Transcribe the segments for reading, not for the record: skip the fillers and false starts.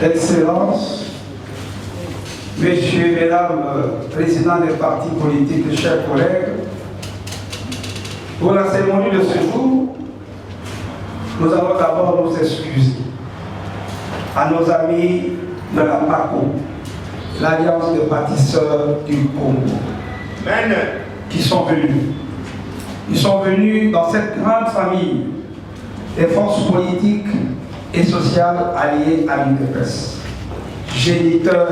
Excellences, Messieurs, Mesdames, présidents des partis politiques, chers collègues, pour la cérémonie de ce jour, nous allons d'abord nous excuser à nos amis de la PACO, l'Alliance des bâtisseurs du Congo, qui sont venus. Ils sont venus dans cette grande famille des forces politiques et sociales alliées à l'UDPS, géniteurs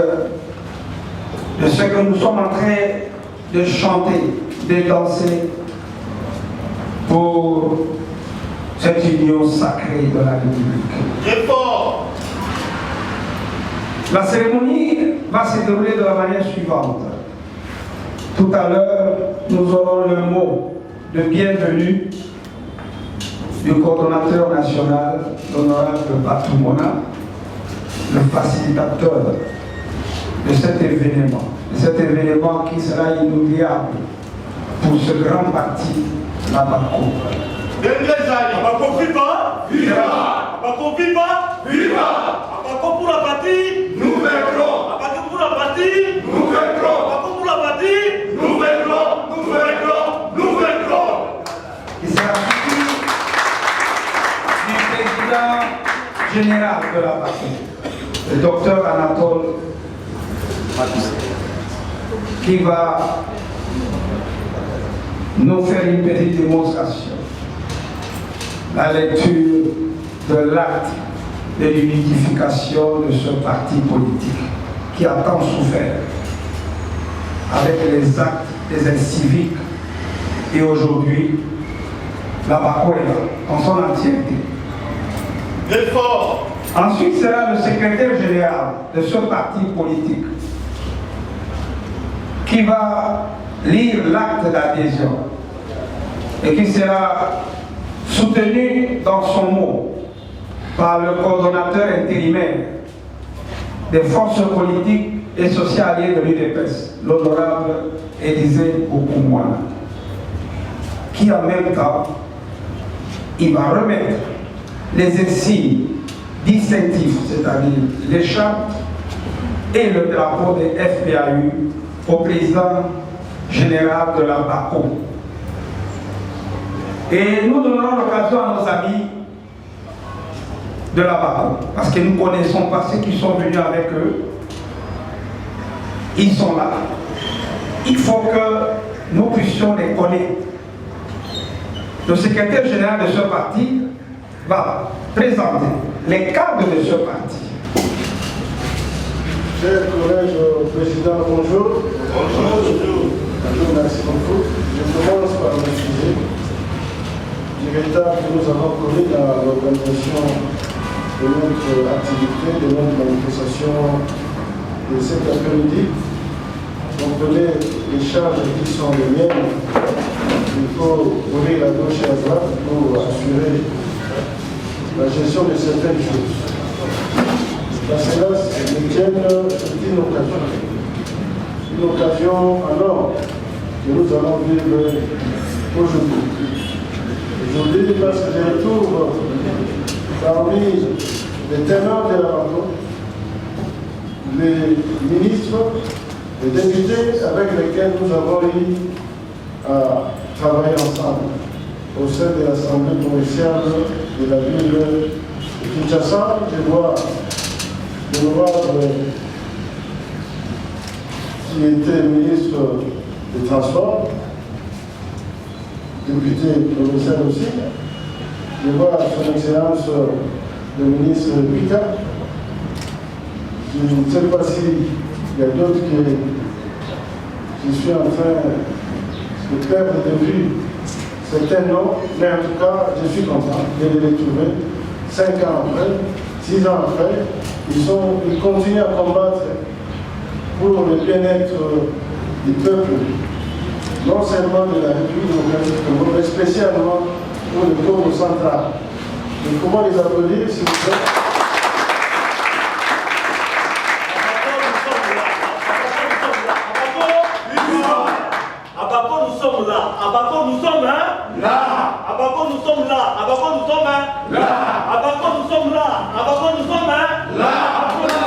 de ce que nous sommes en train de chanter, de danser pour cette union sacrée de la République. La cérémonie va se dérouler de la manière suivante. Tout à l'heure, nous aurons le mot de bienvenue du coordonnateur national, l'honorable Batou Mona, le facilitateur de cet événement qui sera inoubliable pour ce grand parti, la BACO. BACO viva! Viva! BACO viva! Viva! BACO pour la partie! Nous vaincrons! BACO pour la partie! Nous vaincrons! BACO pour la partie! Nous vaincrons! Nous vaincrons! Nous vaincrons! Il sera suivi du président général de la BACO, le docteur Anatole Matisse, qui va nous faire une petite démonstration. La lecture de l'acte de l'unification de ce parti politique qui a tant souffert avec les actes des inciviques et aujourd'hui la BACO est là en son entièreté. Ensuite sera le secrétaire général de ce parti politique qui va lire l'acte d'adhésion et qui sera soutenu dans son mot par le coordonnateur intérimaire des forces politiques et sociales alliées de l'UDPS, l'honorable Élisée Okoumouana, qui en même temps, il va remettre les insignes distinctifs, c'est-à-dire l'écharpe et le drapeau des FPAU au président général de la BACO. Et nous donnerons l'occasion à nos amis de la BACO, parce que nous ne connaissons pas ceux qui sont venus avec eux. Ils sont là. Il faut que nous puissions les connaître. Le secrétaire général de ce parti va présenter les cadres de ce parti. Chers collègues, président, bonjour. Bonjour. Merci beaucoup. Je commence par m'excuser du retard que nous avons connu dans l'organisation de notre activité, de notre manifestation de cet après-midi. Comprenez les charges qui sont les miennes. Il faut courir à gauche et à droite pour assurer la gestion de certaines choses. La séance me tienne une occasion. Une occasion alors que nous allons vivre aujourd'hui. Aujourd'hui, parce que je retrouve parmi les ténors de la rencontre les ministres, les députés avec lesquels nous avons eu à travailler ensemble au sein de l'Assemblée provinciale de la ville de Kinshasa. Je vois l'honorable qui était ministre des Transports, député provincial aussi. Je vois son Excellence le ministre Pika. Je ne sais pas s'il y a d'autres que je suis en train de perdre de vue certains noms, mais en tout cas, je suis content de les retrouver 5 ans après, 6 ans après. Ils continuent à combattre pour le bien-être du peuple, non seulement de la République démocratique du Congo, mais spécialement pour le Congo central. Et comment les applaudir, s'il vous plaît? Abako, nous sommes là. Abako, nous sommes là. Abako, nous sommes là. Abako, nous sommes là. Abako, nous sommes là. Abako, nous sommes là.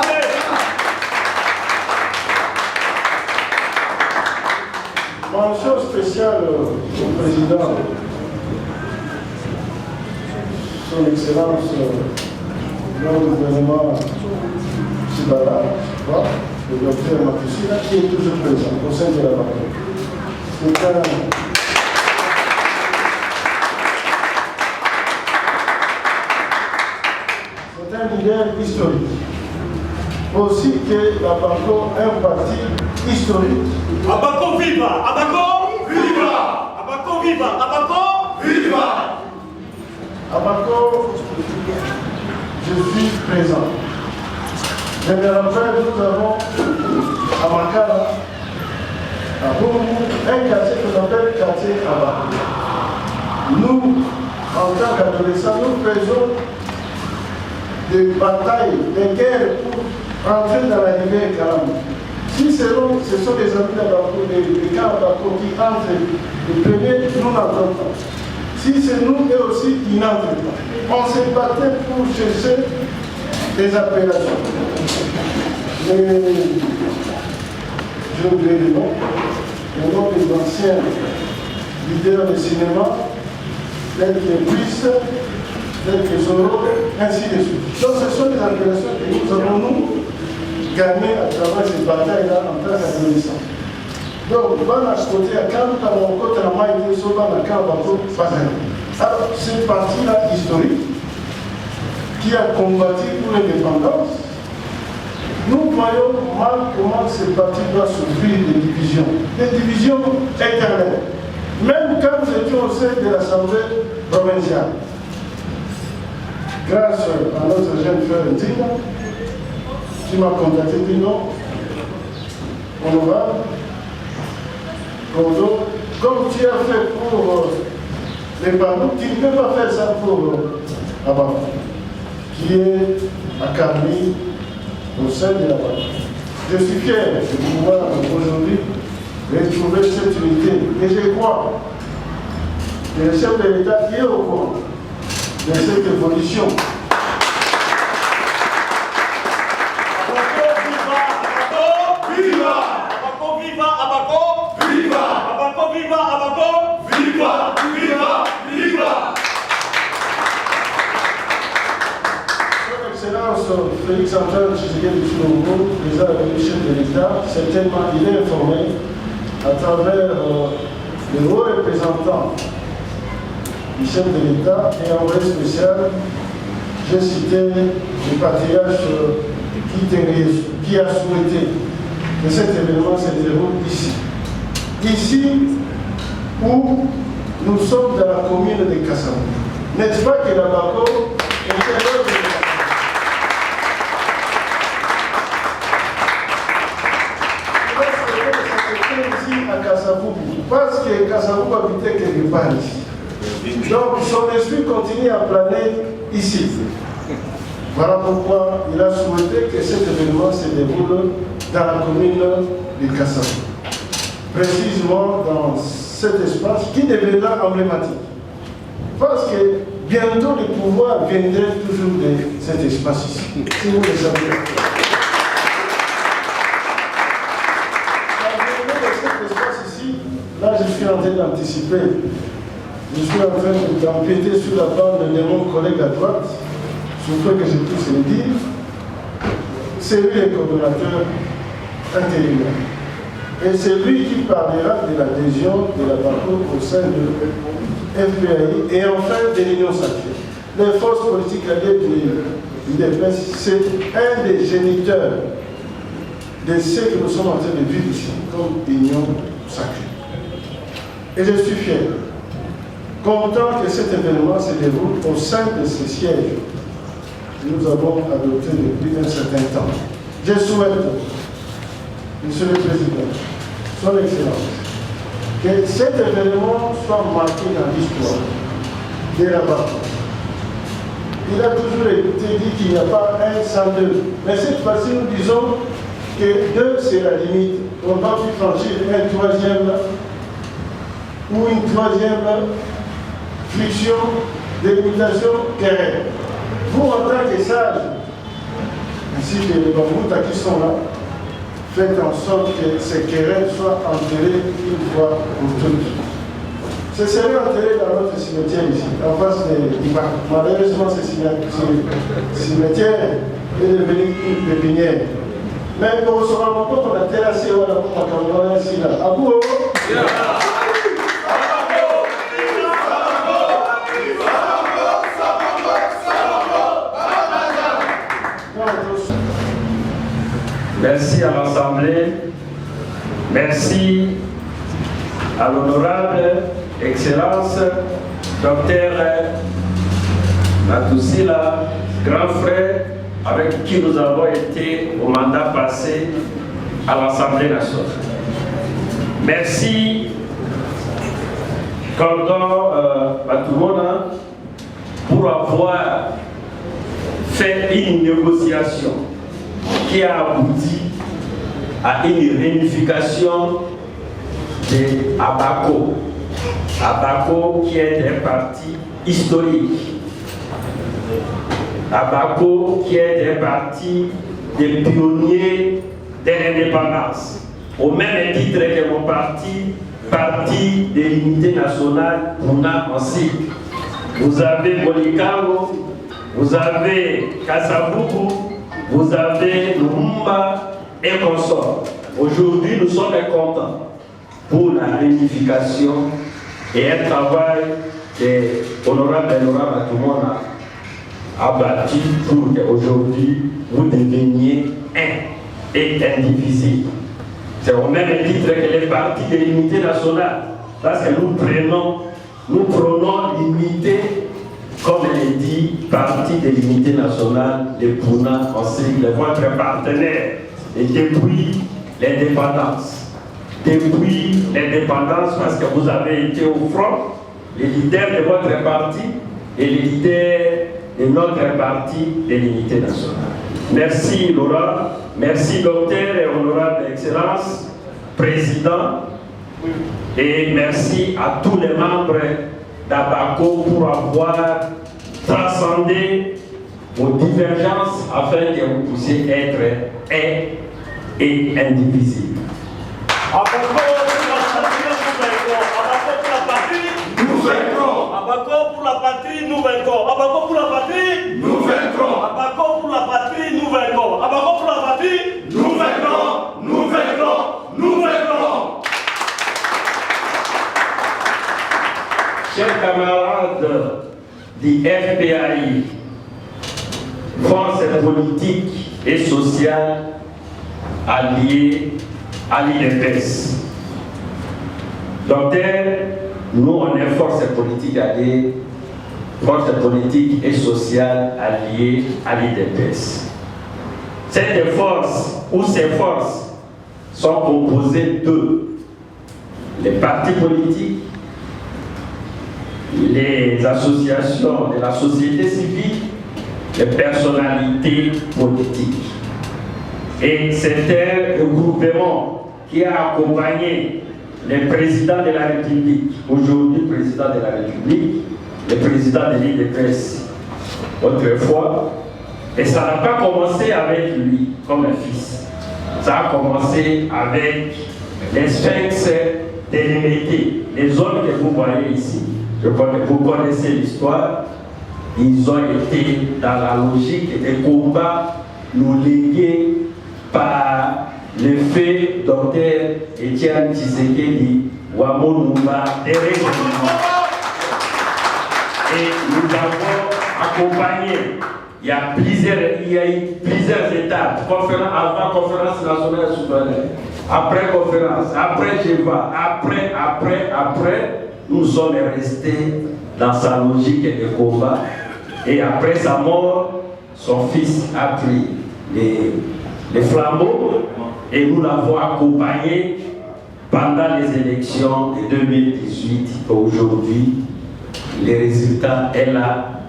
spécial au président, son Excellence, le gouvernement Sibara, le docteur Makusila, qui est toujours présent au sein de la BACO. C'est un leader historique. Aussi que la BACO est un parti historique. Abaco viva! Abaco viva! Abaco viva! Abaco viva! Abaco, je suis présent. Je me rappelle, nous avons à Makala, à Boumou, un quartier qu'on appelle quartier Abaco. Nous, en tant qu'adolescents, nous faisons des batailles, des guerres pour entrer dans la rivière Kalam. Si ce sont des amis d'Abaco, des camps d'Abaco qui entrent, les premiers, nous n'entrons pas. Si c'est nous, eux aussi, ils n'entrent pas. On s'est battu pour chercher des appellations. Mais j'ai oublié le nom des anciens leaders de cinéma, tels que Brice, tels que Zoro, ainsi de suite. Donc ce sont des appellations que nous avons, nous, gagnées à travers ces batailles-là en tant qu'adolescents. Donc, on a côté à Camp, on côté à Maïté, sur la Camp, alors, ce parti-là historique, qui a combattu pour l'indépendance, nous voyons mal comment ce parti doit souffrir des divisions éternelles. Même quand nous étions au sein de l'Assemblée provinciale, grâce à notre jeune frère Ntina, qui m'a contacté, dit non, honorable, comme tu as fait pour les Bandous, tu ne peux pas faire ça pour Abaco, qui est à Carmi, au sein de la BACO. Je suis fier de pouvoir aujourd'hui retrouver cette unité. Et je crois que le chef de l'État est au courant de cette évolution. Félix Antoine Tshisekedi Tshilombo, président du chef de l'État, certainement il est informé à travers le haut représentant du chef de l'État et envoyé spécial. J'ai cité le patriarche qui a souhaité que cet événement se déroule ici. Ici où nous sommes dans la commune de Kassabou. N'est-ce pas que la BACO est l'heure de à Kassabou, parce que Kassabou habitait quelque part ici. Donc son esprit continue à planer ici. Voilà pourquoi il a souhaité que cet événement se déroule dans la commune de Kassabou. Précisément dans cet espace qui deviendra emblématique. Parce que bientôt le pouvoir viendrait toujours de cet espace ici, si vous le savez. Là, je suis en train d'anticiper. Je suis en train d'empiéter sur la bande de mon collègue à droite, surtout que je puisse le dire. C'est lui le coordonnateur intérieur. Et c'est lui qui parlera de l'adhésion de la BACO au sein de FPI et enfin de l'Union sacrée. Les forces politiques alliées de l'UDPS, c'est un des géniteurs de ce que nous sommes en train de vivre ici, comme Union sacrée. Et je suis fier, content que cet événement se déroule au sein de ce siège que nous avons adopté depuis un certain temps. Je souhaite, Monsieur le Président, Son Excellence, que cet événement soit marqué dans l'histoire de la BACO. Il a toujours été dit qu'il n'y a pas un sans deux. Mais cette fois-ci, nous disons que deux, c'est la limite. On va plus franchir un troisième ou une troisième friction, délimitation, querelle. Vous, en tant que sages, ainsi que les Bambouta qui sont là, faites en sorte que ces querelles soient enterrées une fois pour toutes. Ce serait enterré dans notre cimetière ici, en face des Ivan. Malheureusement, ce cimetière est devenu une pépinière. Mais pour se rendre compte, on a terrassé la Cameroun ici là. À vous, merci à l'Assemblée, merci à l'honorable Excellence Dr Matoussila, grand frère, avec qui nous avons été au mandat passé à l'Assemblée nationale. Merci, Cordon Matoumona, pour avoir fait une négociation qui a abouti à une réunification de Abako. Abako qui est un parti historique. Abako qui est un parti des pionniers de l'indépendance. Au même titre que mon parti, Parti de l'unité nationale, Puna en cycle. Vous avez Molikao, vous avez Kasavubu, vous avez Lumumba et consorts. Aujourd'hui, nous sommes contents pour la réunification et un travail que l'honorable Matoumona a bâti pour qu'aujourd'hui vous deveniez un et indivisible. C'est au même titre que les partis de l'unité nationale, parce que nous prenons l'unité, comme elle dit, parti de l'unité nationale, les Puna en cycle, votre partenaire, et depuis l'indépendance. Depuis l'indépendance, parce que vous avez été au front, les leaders de votre parti et les leaders de notre parti de l'unité nationale. Merci Laurent, merci docteur et honorable Excellence, président, et merci à tous les membres d'Abako pour avoir transcendé vos divergences afin que vous puissiez être un et indivisible. Abako pour la patrie, nous vaincrons. Abako pour la patrie, nous vaincrons. Abako pour la patrie, nous vaincrons. Abako pour la patrie, nous vaincrons. Nous vaincrons. Nous vaincrons. Chers camarades du FPAI, force politique et sociale alliée à l'IDPS. Docteur, nous on est force politique alliée, force politique et sociale alliée à l'IDPS. Cette force ou ces forces sont composées de les partis politiques, les associations de la société civile, les personnalités politiques. Et c'est un regroupement qui a accompagné le président de la République, aujourd'hui président de la République, le président de l'IDPS autrefois, et ça n'a pas commencé avec lui comme un fils. Ça a commencé avec les sphinx de l'Émété, les hommes que vous voyez ici. Vous connaissez l'histoire, ils ont été dans la logique des combats nous légués par le fait docteur Etienne Tshisekedi Wamonumba des règlements. Et nous avons accompagné, il y a eu plusieurs étapes, conférence avant, conférence nationale souveraine, après conférence, après Jeva, après, nous sommes restés dans sa logique de combat. Et après sa mort, son fils a pris les flambeaux et nous l'avons accompagné pendant les élections de 2018. Aujourd'hui, les résultats est là.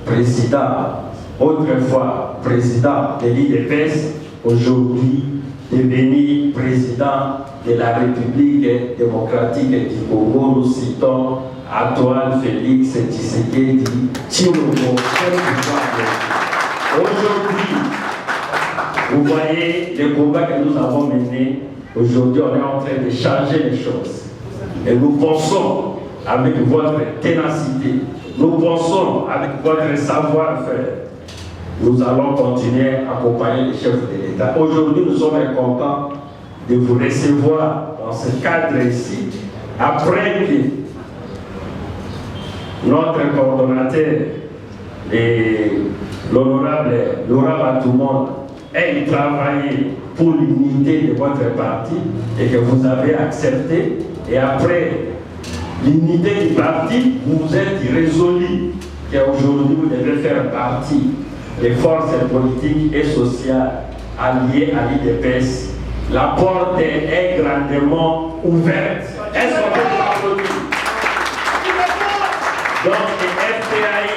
Président, autrefois président de l'IDPS, aujourd'hui devenu président de la République démocratique du Congo. Nous citons Antoine Félix Tshisekedi Tshilombo. Aujourd'hui, vous voyez le combat que nous avons mené. Aujourd'hui, on est en train de changer les choses. Et nous pensons avec votre ténacité, nous pensons avec votre savoir-faire, nous allons continuer à accompagner les chefs de l'État. Aujourd'hui, nous sommes contents de vous recevoir dans ce cadre ici, après que notre coordonnateur, l'honorable Laura Batoumonde, ait travaillé pour l'unité de votre parti et que vous avez accepté. Et après l'unité du parti, vous vous êtes résolu qu'aujourd'hui vous devez faire partie des forces politiques et sociales alliées à l'IDPS. La porte est grandement ouverte. Est-ce qu'on peut applaudir? Donc, le FPAI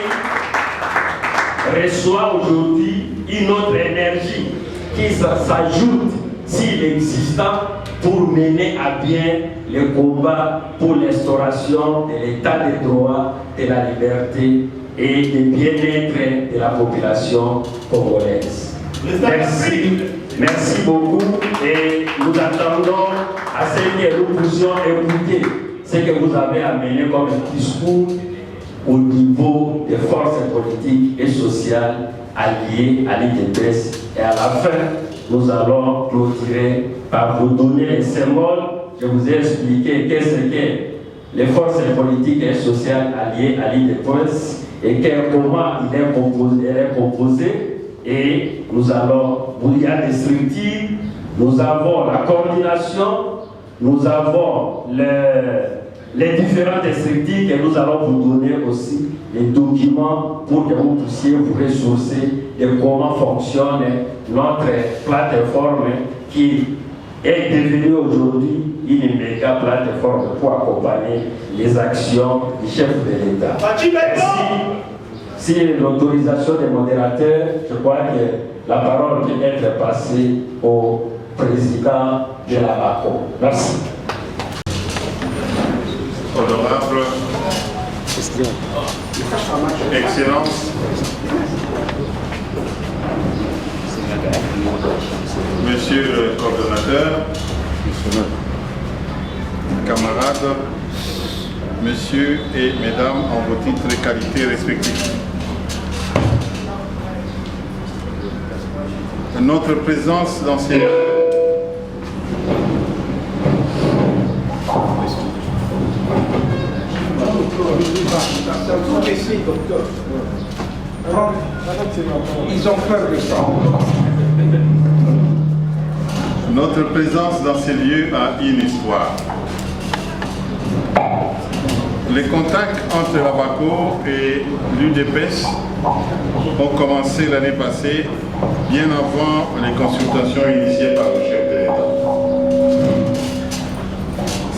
reçoit aujourd'hui une autre énergie qui s'ajoute s'il est existant pour mener à bien le combat pour l'instauration de l'état de droit, de la liberté et du bien-être de la population congolaise. Merci. Merci beaucoup et nous attendons à ce que nous puissions écouter ce que vous avez amené comme discours au niveau des forces politiques et sociales alliées à l'IDPS. Et à la fin, nous allons clôturer par vous donner les symboles. Je vous ai expliqué qu'est-ce que les forces politiques et sociales alliées à l'IDPS et comment elle est composée. Et nous allons, il y a des structures, nous avons la coordination, nous avons les différentes structures et nous allons vous donner aussi les documents pour que vous puissiez vous ressourcer de comment fonctionne notre plateforme qui est devenue aujourd'hui une méga plateforme pour accompagner les actions du chef de l'État. Merci. Si l'autorisation des modérateurs, je crois que la parole peut être passée au président de la BACO. Merci. Honorable Excellence, Monsieur le coordonnateur, camarades, Messieurs et Mesdames en vos titres et qualités respectifs. Notre présence dans ces Ils ont peur de ça. Notre présence dans ces lieux a une histoire. Les contacts entre la BACO et l'UDPS ont commencé l'année passée, bien avant les consultations initiées par le chef de l'État.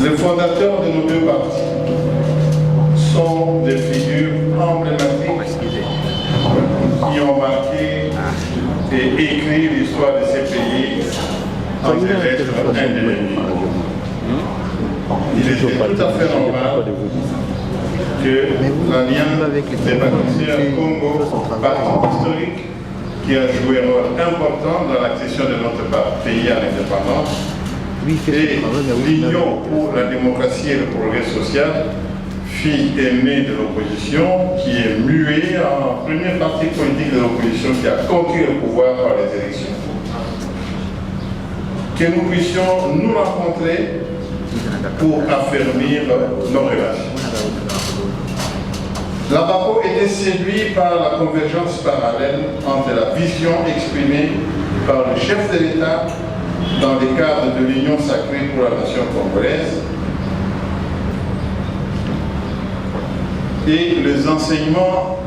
Les fondateurs de nos deux partis sont des figures emblématiques qui ont marqué et écrit l'histoire de ces pays en des lettres indélébiles. Il était tout à fait normal que l'Alliance démocratique Congo, parti historique qui a joué un rôle important dans l'accession de notre pays à l'indépendance, et l'Union pour la démocratie et le progrès social, fille aînée de l'opposition, qui est muée en premier parti politique de l'opposition qui a conquis le pouvoir par les élections. Que nous puissions nous rencontrer pour affermir nos relations. La BACO était séduit par la convergence parallèle entre la vision exprimée par le chef de l'État dans le cadre de l'Union sacrée pour la nation congolaise et les enseignements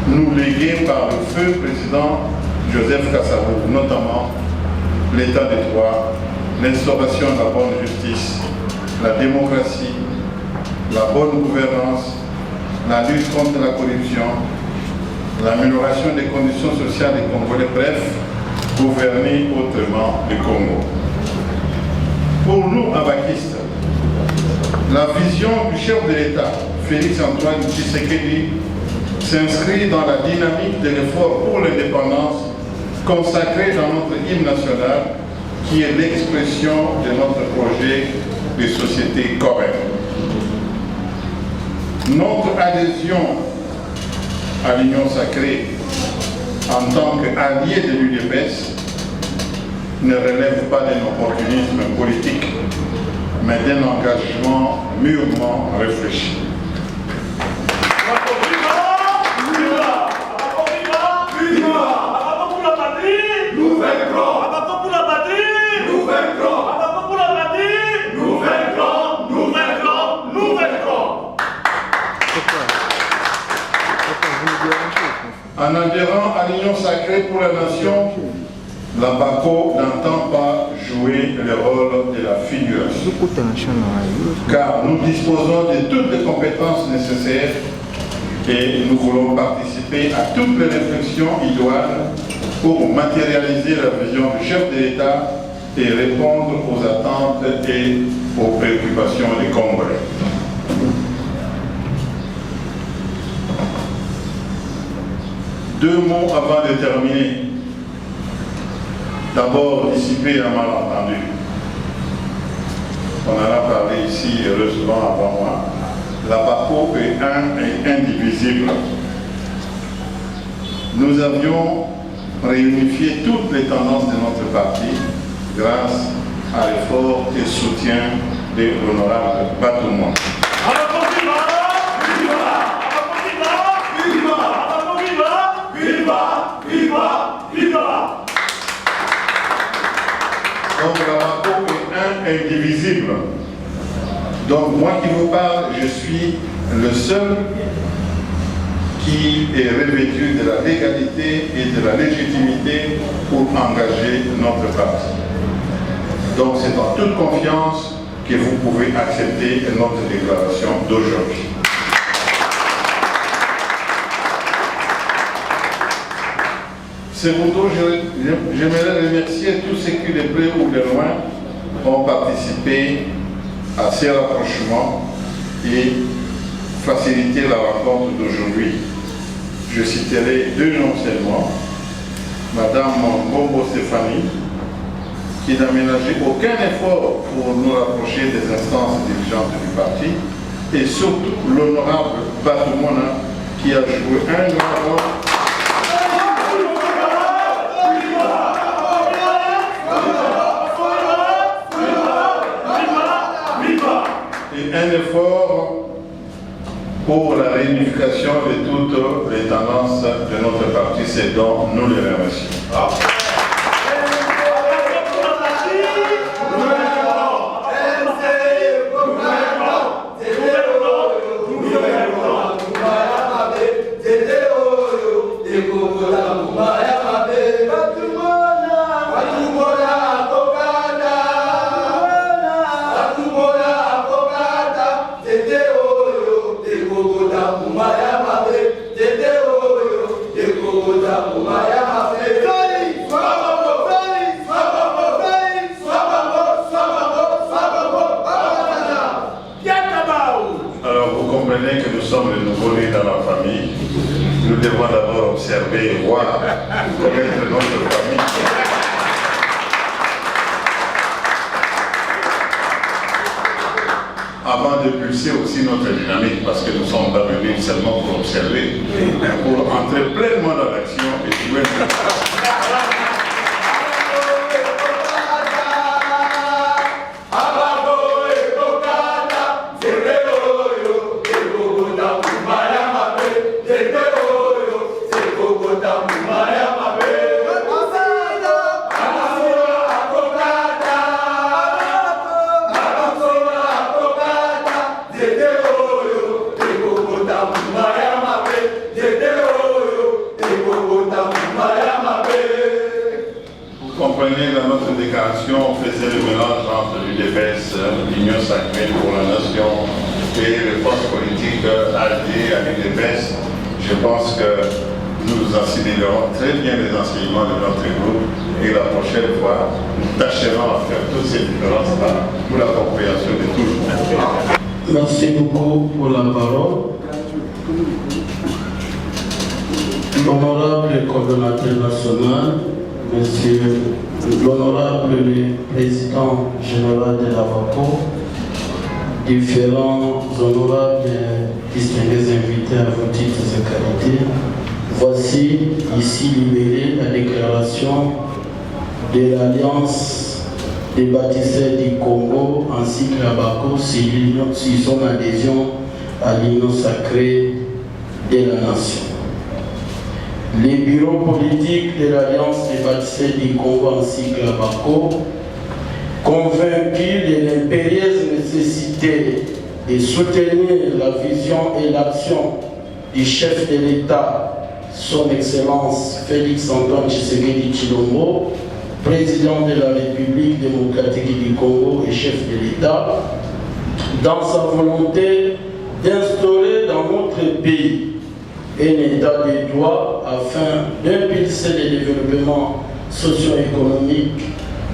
nous légués par le feu président Joseph Kasavubu, notamment l'état de droit, l'instauration de la bonne justice, la démocratie, la bonne gouvernance, la lutte contre la corruption, l'amélioration des conditions sociales des Congolais, bref, gouverner autrement le Congo. Pour nous, abakistes, la vision du chef de l'État, Félix Antoine Tshisekedi, s'inscrit dans la dynamique de l'effort pour l'indépendance consacré dans notre hymne national, qui est l'expression de notre projet de société correcte. Notre adhésion à l'Union sacrée en tant qu'allié de l'UDPS ne relève pas d'un opportunisme politique, mais d'un engagement mûrement réfléchi. En adhérant à l'Union sacrée pour la nation, la BACO n'entend pas jouer le rôle de la figuration, car nous disposons de toutes les compétences nécessaires et nous voulons participer à toutes les réflexions idoines pour matérialiser la vision du chef de l'État et répondre aux attentes et aux préoccupations des Congolais. Deux mots avant de terminer. D'abord, dissiper un malentendu. On en a parlé ici heureusement avant moi. La BACO est un et indivisible. Nous avions réunifié toutes les tendances de notre parti grâce à l'effort et soutien de l'honorable Batoumou. Donc la BACO est un indivisible. Donc moi qui vous parle, je suis le seul qui est revêtu de la légalité et de la légitimité pour engager notre parti. Donc c'est en toute confiance que vous pouvez accepter notre déclaration d'aujourd'hui. Surtout, j'aimerais remercier tous ceux qui, de près ou de loin, ont participé à ces rapprochements et faciliter la rencontre d'aujourd'hui. Je citerai deux noms seulement. Madame Mbombo Stéphanie, qui n'a ménagé aucun effort pour nous rapprocher des instances dirigeantes du parti, et surtout l'honorable Batoumona, qui a joué un grand rôle. Un effort pour la réunification de toutes les tendances de notre parti, c'est dont nous les remercions. Que nous sommes les nouveaux-nés dans la famille, nous devons d'abord observer et voir connaître notre famille. Avant de pulser aussi notre dynamique, parce que nous ne sommes pas venus seulement pour observer, mais pour entrer pleinement dans l'action et jouer notre... Dans notre déclaration, on faisait le mélange entre l'UDPS, l'Union sacrée pour la nation et les forces politiques alliées à l'UDPS. Je pense que nous assimillerons très bien les enseignements de notre groupe et la prochaine fois, nous tâcherons à faire toutes ces différences-là pour la compréhension de tout le monde. Merci beaucoup pour la parole. L'honorable coordonnateur national, Monsieur l'honorable président général de la BACO, différents honorables distingués invités à vos titres et qualités, voici ici libérée la déclaration de l'Alliance des baptisés du Congo ainsi que la BACO sur son adhésion à l'union sacrée de la nation. Les bureaux politiques de l'Alliance des baptisés du Congo ainsi que la BACO, convaincus de l'impérieuse nécessité de soutenir la vision et l'action du chef de l'État, son Excellence Félix Antoine Tshisekedi Tshilombo, président de la République démocratique du Congo et chef de l'État, dans sa volonté d'instaurer dans notre pays un état de droit afin d'impulser le développement socio-économique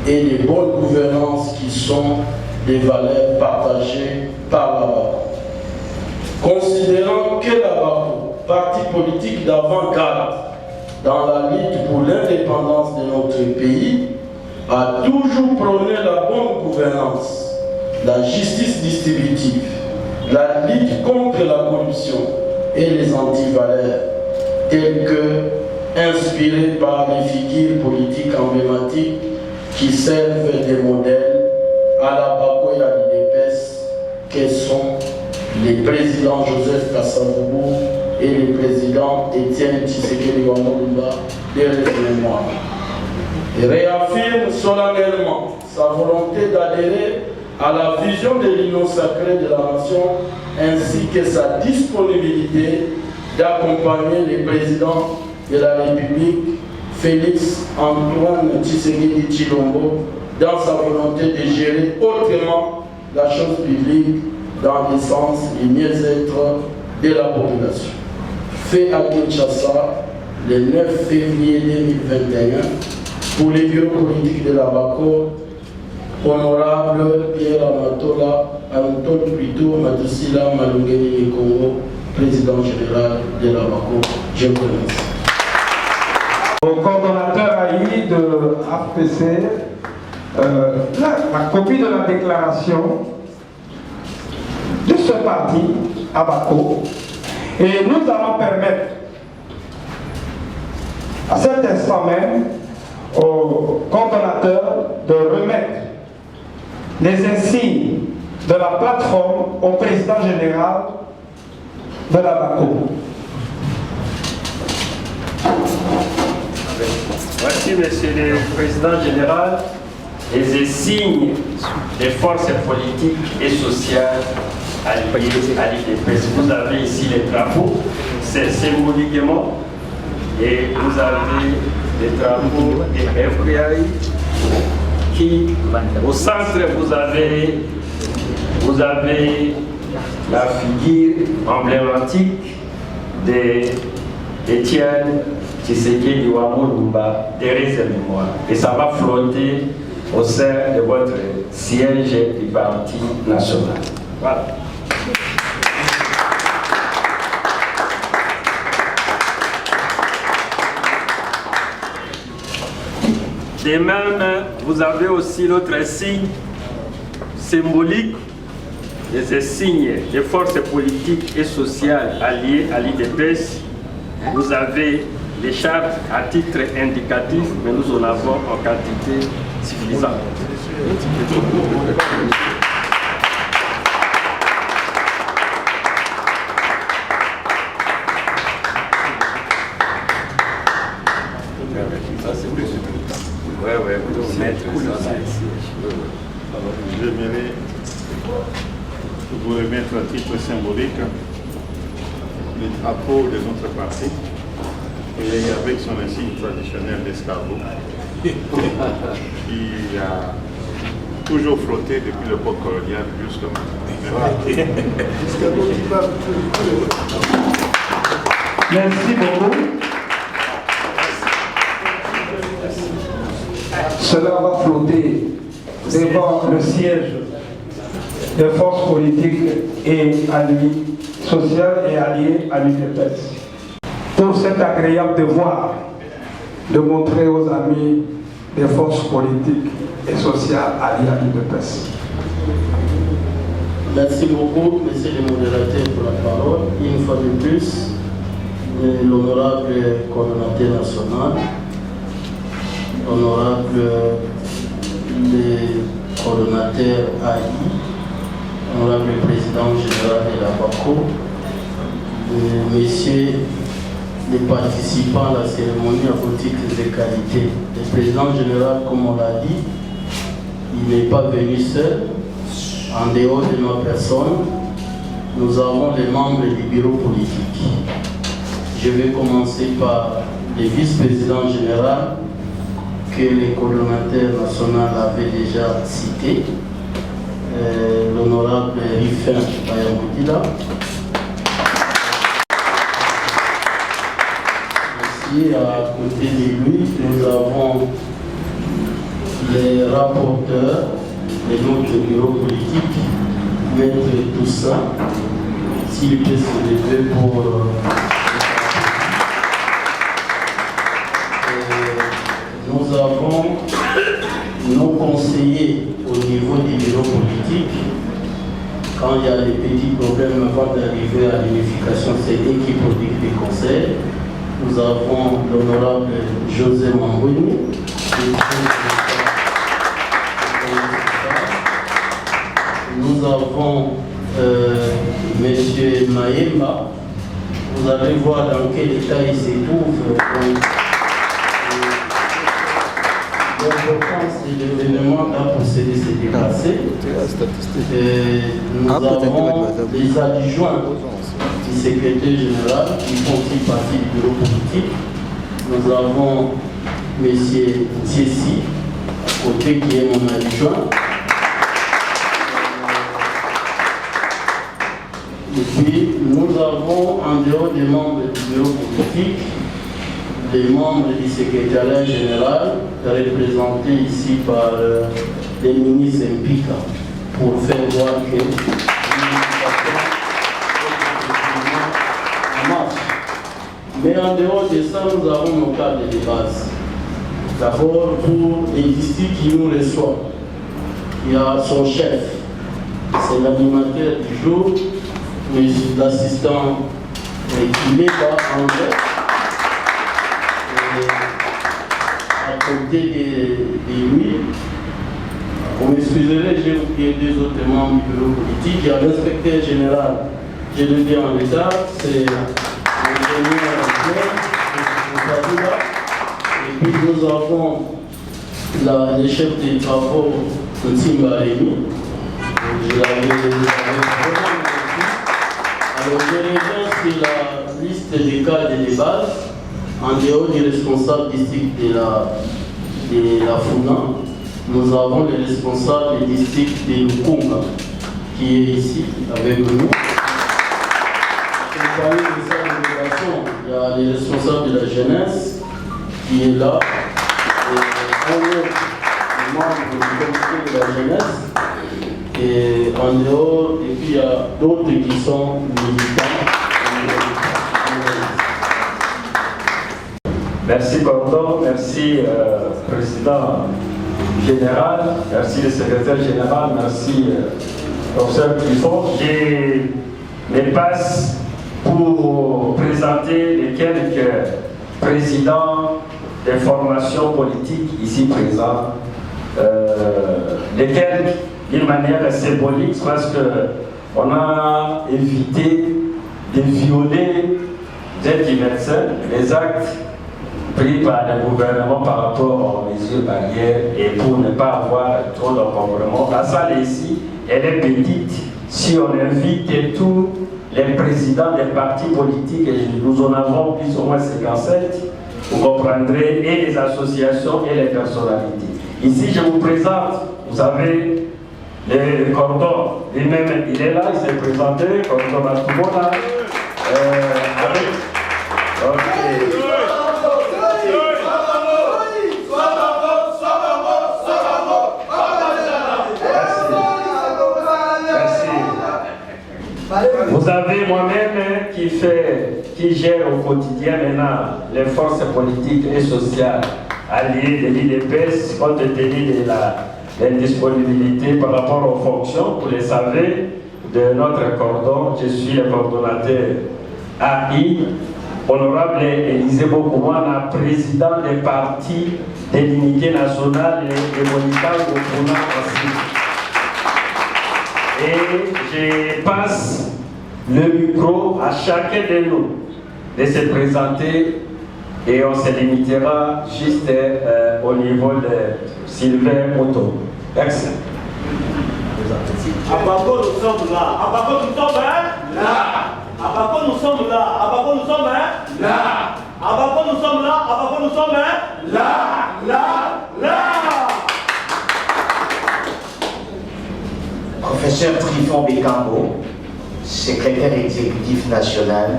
et les bonnes gouvernances qui sont des valeurs partagées par la BACO. Considérant que la BACO, parti politique d'avant-garde dans la lutte pour l'indépendance de notre pays, a toujours prôné la bonne gouvernance, la justice distributive, la lutte contre la corruption et les antivaleurs, telles que inspirées par les figures politiques emblématiques qui servent de modèles à la BACO et à l'UDPS, que sont les présidents Joseph Kasavubu et le président Étienne Tshisekedi Lumumba de l'événement. Et réaffirme solennellement sa volonté d'adhérer à la vision de l'union sacrée de la nation ainsi que sa disponibilité d'accompagner le président de la République Félix Antoine Tshisekedi Tshilombo dans sa volonté de gérer autrement la chose publique dans le sens du mieux-être de la population. Fait à Kinshasa le 9 février 2021 pour les bureaux politiques de la BACO, honorable Pierre Anatole Plutôt Matusila Malungeni Congo, président général de la BACO. Je vous remercie. Au coordonnateur AI de AFPC, la copie de la déclaration de ce parti, ABACO, et nous allons permettre à cet instant même au coordonnateur de remettre les insignes de la plateforme au président général de la BACO. Voici, Monsieur le Président général, les insignes des forces politiques et sociales alliées à l'UDPS. Vous avez ici les drapeaux, c'est symboliquement, et vous avez les drapeaux des FPI qui, au centre, vous avez la figure emblématique d'Étienne Tshisekedi Lumumba, Thérèse Mémoire. Et ça va flotter au sein de votre siège du Parti national. Voilà. De même, vous avez aussi l'autre signe symbolique des signes des forces politiques et sociales alliées à l'UDPS. Vous avez les chartes à titre indicatif, mais nous en avons en quantité suffisante. J'aimerais vous remettre à titre symbolique le drapeau de notre parti et avec son insigne traditionnel d'escargot qui a toujours flotté depuis l'époque coloniale jusqu'à maintenant. Merci beaucoup. Cela va flotter devant le siège des forces politiques et alliées, sociales et alliées à l'UDPS. Pour cet agréable devoir de montrer aux amis des forces politiques et sociales alliées à l'UDPS. Merci beaucoup, monsieur le modérateur, pour la parole. Une fois de plus, l'honorable coordonnateur national, l'honorable coordonnateur AI, honorable président général de la BACO, messieurs les participants à la cérémonie à vos titres de qualité. Le président général, comme on l'a dit, il n'est pas venu seul. En dehors de ma personne, nous avons les membres du bureau politique. Je vais commencer par le vice-président général que le coordonnateur national avait déjà cité, l'honorable Rifin Bayamoudila. Ici, à côté de lui, nous avons les rapporteurs de notre bureau politique, Maître Toussaint, s'il peut se lever pour... nous avons nos conseillers au niveau du bureau politique. Quand il y a des petits problèmes avant d'arriver à l'unification, c'est eux qui produisent des conseils. Nous avons l'honorable José Mambouni. Nous avons M. Maïma. Vous allez voir dans quel état il se trouve. L'importance de l'événement d'un procédé s'est déplacé. Nous avons les adjoints du secrétaire général qui font aussi partie du bureau politique. Nous avons M. Tiessi, à côté, qui est mon adjoint. Et puis, nous avons, en dehors des membres du bureau politique, des membres du secrétariat général, représentés ici par les ministres impliqués, pour faire voir que l'administration est en marche. Mais en dehors de ça, nous avons nos cadres de base. D'abord, pour les districts qui nous reçoivent, il y a son chef, c'est l'animateur du jour, l'assistant qui n'est pas en fait. À côté de lui, vous m'excuserez, j'ai oublié deux autres membres du bureau politique. Il y a l'inspecteur général, je le dis en retard, c'est l'ingénieur Claire. Et puis nous avons le chef des travaux, Ntimba Rémi. Je l'avais vraiment. Alors je reviens sur la liste des cadres de base. En dehors du responsable district de la FUNA, nous avons le responsable du district de Lukunga, qui est ici avec nous. Parmi de sa délégation, il y a le responsable de la jeunesse qui est là. Et un autre membre du comité de la jeunesse. Et en dehors, et puis il y a d'autres qui sont militants. Merci Gordon, merci Président Général, merci le Secrétaire Général, merci Professeur Clifford. J'ai les passes pour présenter les quelques présidents des formations politiques ici présents, lesquels, d'une manière symbolique, parce qu'on a évité de violer dès universel les actes pris par le gouvernement par rapport aux mesures barrières et pour ne pas avoir trop d'encombrement. La salle ici, elle est petite. Si on invite tous les présidents des partis politiques, et nous en avons plus ou moins 57, vous comprendrez, et les associations et les personnalités. Ici, je vous présente, vous avez le cordon, lui-même, il est là, il s'est présenté, cordon à tout le monde. Vous avez moi-même qui gère au quotidien maintenant les forces politiques et sociales alliées de l'IDPS compte tenu de la disponibilité par rapport aux fonctions. Vous le savez, de notre cordon. Je suis le coordonnateur AI. Honorable Élisée Bokoumana, président des partis de l'unité nationale et Monica Gopona aussi. Et je passe le micro à chacun de nous de se présenter et on se limitera juste au niveau de Sylvain Moto. Merci. Abako, nous sommes là. Abako, nous sommes là. Abako, nous sommes là. Abako, nous sommes là. Abako, nous sommes là. Abako, nous sommes là. Professeur Trifon Bekambo, secrétaire exécutif national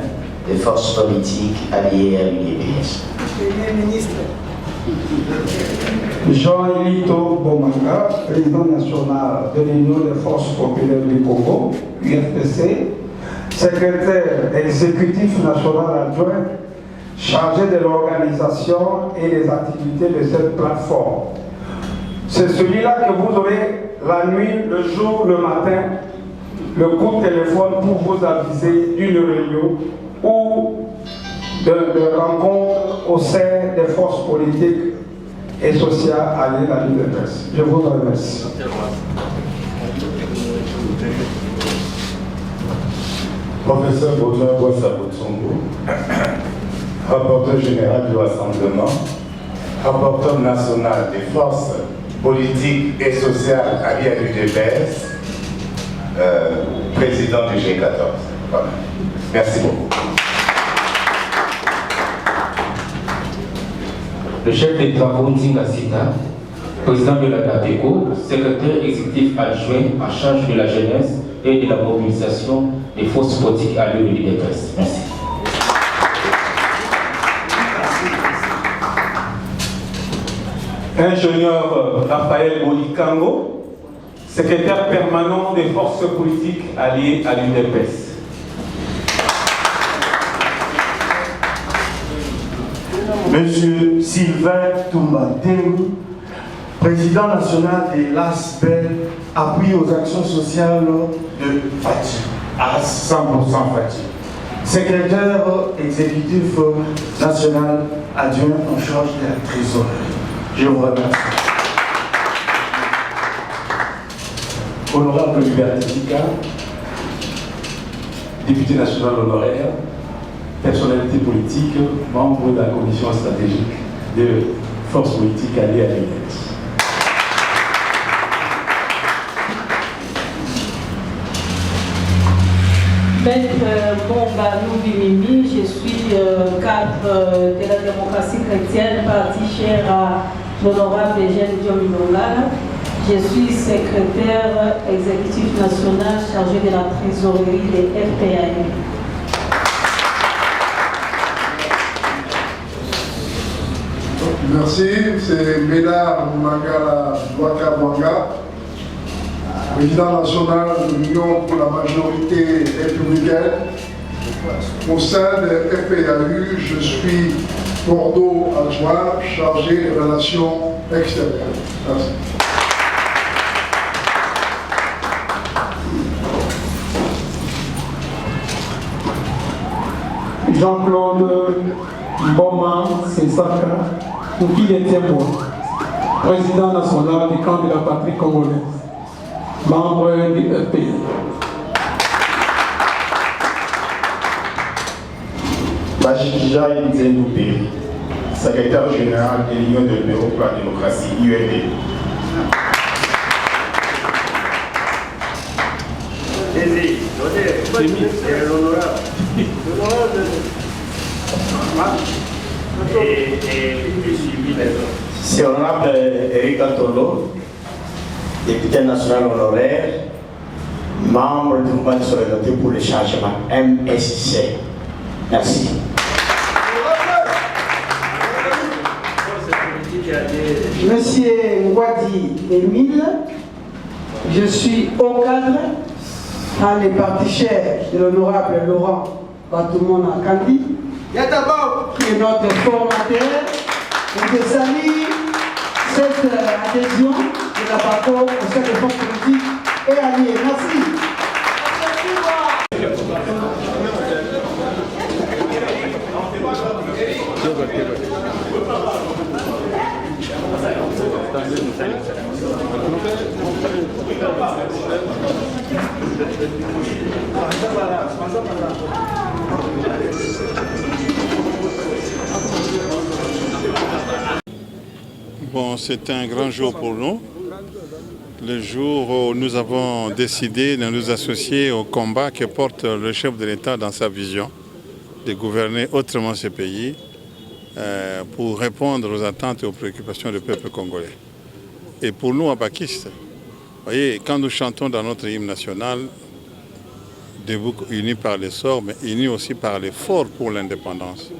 des forces politiques alliées à l'UDPS. Premier ministre. Jean-Elito Bomanga, président national de l'Union des forces populaires du Congo, UFPC, secrétaire exécutif national adjoint, chargé de l'organisation et des activités de cette plateforme. C'est celui-là que vous aurez la nuit, le jour, le matin, le coup de téléphone pour vous aviser d'une réunion ou de rencontre au sein des forces politiques et sociales alliées à l'UDPS. Je vous remercie. Professeur Baudouin Boissa-Botsongo, rapporteur général du Rassemblement, rapporteur national des forces politiques et sociales alliées à l'UDPS, président du G14. Voilà. Merci beaucoup. Le chef des travaux Nzinga Sita, président de la DAPECO, secrétaire exécutif adjoint en charge de la jeunesse et de la mobilisation des forces politiques à l'UDPS. Merci. Ingénieur Raphaël Bolikango, secrétaire permanent des forces politiques alliées à l'UDPS. Monsieur Sylvain Toumbatemu, président national de l'ASBEL, appui aux actions sociales de Fati, à 100% Fati. Secrétaire exécutif national adjoint en charge de la trésorerie. Je vous remercie. Honorable Liberté Tika, député national honoraire, personnalité politique, membre de la commission stratégique de forces politiques alliées à l'UDPS. Maître Bombanou Bimimi, je suis cadre de la démocratie chrétienne, parti cher à l'honorable Eugène Diomilongala. Je suis secrétaire exécutif national chargé de la trésorerie des FPAI. Merci, c'est Médard Mangala Ouaka, président national de l'Union pour la majorité républicaine. Au sein de FPAU, je suis Bordeaux adjoint chargé des relations extérieures. Merci. Jean-Claude Boma Sensaka, Koukile Tiembo, président national du camp de la patrie congolaise, membre du FPI. Bachija Nzendoupé, secrétaire général de l'Union de l'Europe pour la démocratie, UND. C'est honorable Eric Antolo, député national honoraire, membre du mouvement de solidarité pour le changement, MSC. Merci. Monsieur Ngwadi Émile, je suis au cadre dans les partis chers de l'honorable Laurent Batoumona Kandi, qui est notre formateur, et je salue cette adhésion de la PACO au sein des forces politiques et alliés. Merci. Bon, c'est un grand jour pour nous. Le jour où nous avons décidé de nous associer au combat que porte le chef de l'État dans sa vision de gouverner autrement ce pays pour répondre aux attentes et aux préoccupations du peuple congolais. Et pour nous, abakistes, vous voyez, quand nous chantons dans notre hymne national, debout unis par l'essor, mais unis aussi par l'effort pour l'indépendance.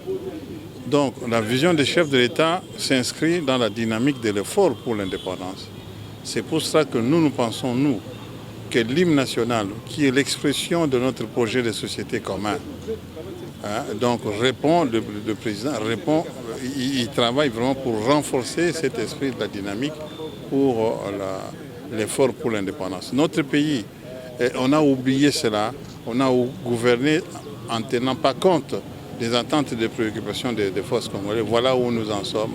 Donc la vision des chefs de l'État s'inscrit dans la dynamique de l'effort pour l'indépendance. C'est pour ça que nous pensons, nous, que l'hymne national, qui est l'expression de notre projet de société commun, donc répond, le président répond, il travaille vraiment pour renforcer cet esprit de la dynamique pour l'effort pour l'indépendance. Notre pays, on a oublié cela, on a gouverné en ne tenant pas compte des attentes et des préoccupations des forces congolaises. Voilà où nous en sommes.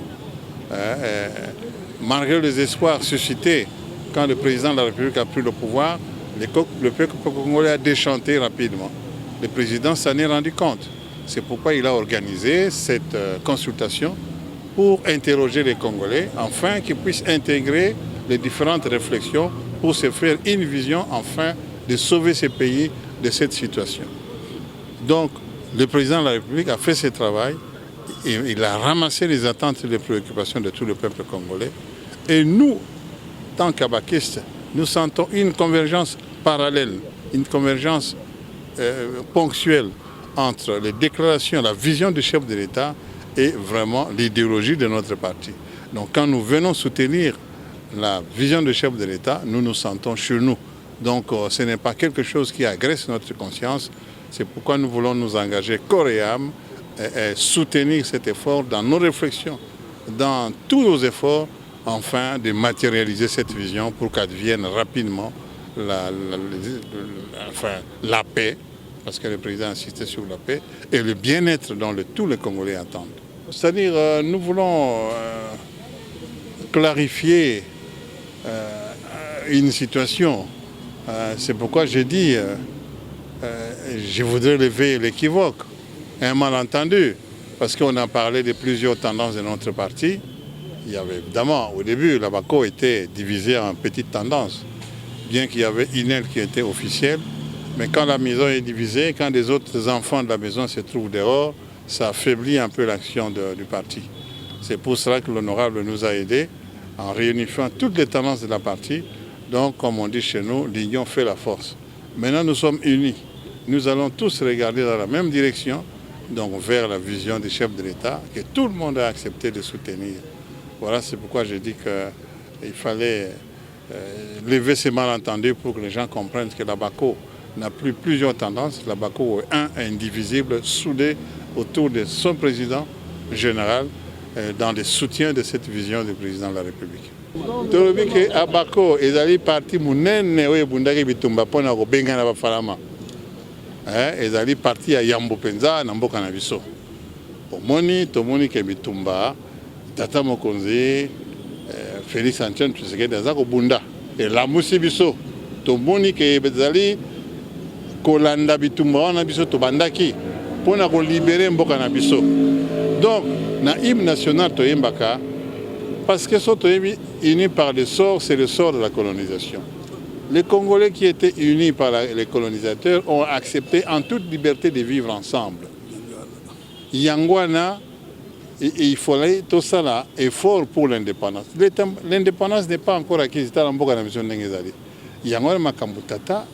Malgré les espoirs suscités quand le président de la République a pris le pouvoir, le peuple congolais a déchanté rapidement. Le président s'en est rendu compte. C'est pourquoi il a organisé cette consultation pour interroger les Congolais, afin qu'ils puissent intégrer les différentes réflexions pour se faire une vision, afin de sauver ce pays de cette situation. Donc, le président de la République a fait ce travail, et il a ramassé les attentes et les préoccupations de tout le peuple congolais. Et nous, tant qu'abakistes, nous sentons une convergence parallèle, une convergence ponctuelle entre les déclarations, la vision du chef de l'État et vraiment l'idéologie de notre parti. Donc quand nous venons soutenir la vision du chef de l'État, nous nous sentons chez nous. Donc ce n'est pas quelque chose qui agresse notre conscience. C'est pourquoi nous voulons nous engager corps et âme et soutenir cet effort dans nos réflexions, dans tous nos efforts, afin de matérialiser cette vision pour qu'advienne rapidement la paix, parce que le président a insisté sur la paix, et le bien-être dont tous les Congolais attendent. C'est-à-dire, nous voulons clarifier une situation. C'est pourquoi j'ai dit, je voudrais lever l'équivoque, un malentendu, parce qu'on a parlé de plusieurs tendances de notre parti. Il y avait évidemment, au début, la BACO était divisée en petites tendances, bien qu'il y avait une aile qui était officielle. Mais quand la maison est divisée, quand les autres enfants de la maison se trouvent dehors, ça affaiblit un peu l'action du parti. C'est pour cela que l'honorable nous a aidés en réunifiant toutes les tendances de la partie. Donc, comme on dit chez nous, l'union fait la force. Maintenant, nous sommes unis. Nous allons tous regarder dans la même direction, donc vers la vision du chef de l'État, que tout le monde a accepté de soutenir. Voilà, c'est pourquoi j'ai dit qu'il fallait lever ces malentendus pour que les gens comprennent que la BACO n'a plus plusieurs tendances. La BACO est indivisible, soudée autour de son président général, dans le soutien de cette vision du président de la République. Tolobi ke abako ezali parti munene oyo bundaki bitumba pona ko benga na bafalama. Ezali parti ya yambo penza na mboka na biso. Tomoni ke bitumba tata mokonzi Félix Antoine Tshisekedi aza ko bunda et la musi biso. Tomoni ke bezali kolanda bitumba wana biso to bandaki pona ko libérer mboka na biso. Donc na hymne national to yembaka parce que sont unis par le sort, c'est le sort de la colonisation. Les Congolais qui étaient unis par les colonisateurs ont accepté en toute liberté de vivre ensemble. Yangwana, il fallait tout ça là, effort pour l'indépendance. L'indépendance n'est pas encore acquise dans la mission d'Engezali. Yangwana makambutata,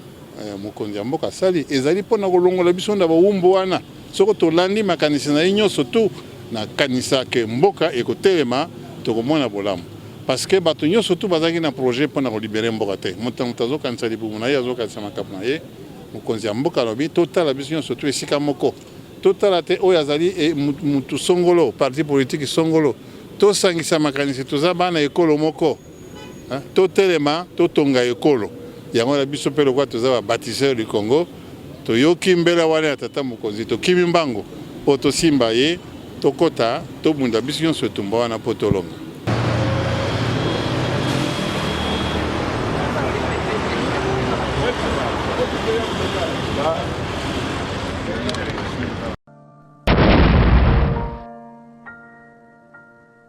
mokonzi mboka sali, ezali pona kolongola biso na bawumbu wana. Soko to landi makanisi na inyo surtout na kanisa ke mboka ekotelema tokomona bolamu. Parce que bato nyonso surtout bazaki na projet pona ko libérer mboka te. Motango kanisa libumu na ye azokanisa makapu na ye. Mokonzi mboka lobi totala biso nyonso surtout esika moko. Totala te oyo azali mutu songolo, parti politique songolo. To sangisa makanisi toza bana ekolo moko. Totelema totonga ekolo. Yango la biso pe lokwa toza ba bâtisseur du Congo. Toyoki mbela wana tata mokonzi to kimi mbango. Po to simba ye tokota tobunda biso nyonso etumba wana mpo tolonga.